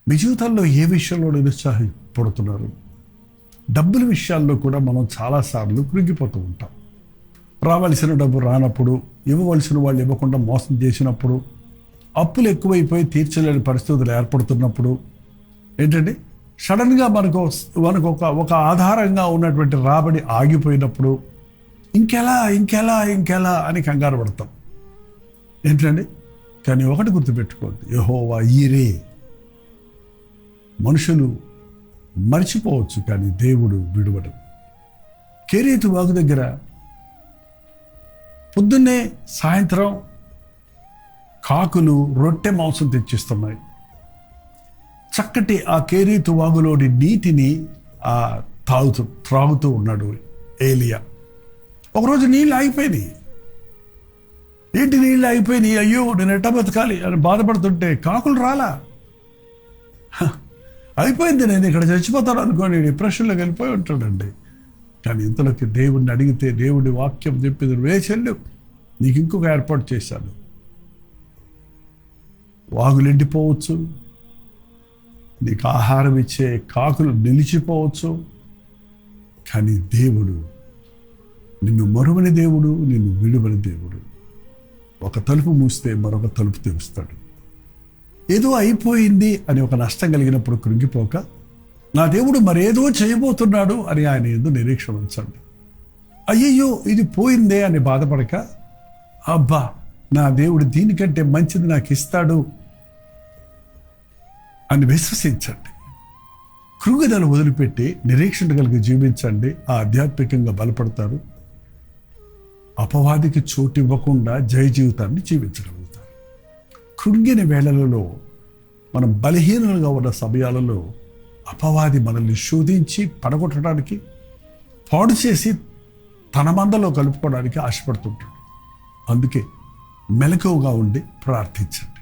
మీ జీవితాల్లో ఏ విషయంలో నిరుత్సాహపడుతున్నారు? డబ్బుల విషయాల్లో కూడా మనం చాలాసార్లు కృంగిపోతూ ఉంటాం. రావాల్సిన డబ్బు రానప్పుడు, ఇవ్వవలసిన వాళ్ళు ఇవ్వకుండా మోసం చేసినప్పుడు, అప్పులు ఎక్కువైపోయి తీర్చలేని పరిస్థితులు ఏర్పడుతున్నప్పుడు ఏంటంటే సడన్గా మనకు ఒక ఆధారంగా ఉన్నటువంటి రాబడి ఆగిపోయినప్పుడు ఇంకెలా అని కంగారు పడతాం ఏంటండి. కానీ ఒకటి గుర్తుపెట్టుకోండి, యెహోవా ఈరే. మనుషులు మర్చిపోవచ్చు కానీ దేవుడు విడువడు. కెరీతు వాగు దగ్గర పొద్దున్నే సాయంత్రం కాకులు రొట్టె మాంసం తెచ్చిస్తున్నాయి. చక్కటి ఆ కెరీతు వాగులోని నీటిని త్రాగుతూ ఉన్నాడు ఏలియా. ఒకరోజు నీళ్ళు ఆగిపోయినాయి. ఏంటి నీళ్ళు ఆగిపోయినాయి, అయ్యో నేను ఎట్టా బతకాలి అని బాధపడుతుంటే కాకులు రాలా. అయిపోయింది, నేను ఇక్కడ చచ్చిపోతాను అనుకోని డిప్రెషన్లోకి వెళ్ళిపోయి ఉంటాడండి. కానీ ఇంతలోకి దేవుడిని అడిగితే దేవుడి వాక్యం చెప్పింది, వేచెల్లు నీకు ఇంకొక ఏర్పాటు చేశాను. వాగులు ఎండిపోవచ్చు, నీకు ఆహారం ఇచ్చే కాకులు నిలిచిపోవచ్చు, కానీ దేవుడు నిన్ను మరువని దేవుడు, నిన్ను విడువని దేవుడు. ఒక తలుపు మూస్తే మరొక తలుపు తెరుస్తాడు. ఏదో అయిపోయింది అని ఒక నష్టం కలిగినప్పుడు కృంగిపోక, నా దేవుడు మరేదో చేయబోతున్నాడు అని ఆయన యందు నిరీక్షణ ఉంచండి. అయ్యయ్యో ఇది పోయిందే అని బాధపడక, అబ్బా నా దేవుడు దీనికంటే మంచిది నాకు ఇస్తాడు అని విశ్వసించండి. కృంగుదల వదిలిపెట్టి నిరీక్షణ కలిగి జీవించండి. ఆధ్యాత్మికంగా బలపడతారు. అపవాదికి చోటు ఇవ్వకుండా జయ జీవితాన్ని జీవించగలుగుతారు. కృంగిన వేళలలో, మనం బలహీనులుగా ఉన్న సమయాలలో అపవాది మనల్ని శోధించి పడగొట్టడానికి, పాడు చేసి తన మందలో కలుపుకోవడానికి ఆశపడుతుంటాడు. అందుకే మెలకువగా ఉండి ప్రార్థించండి.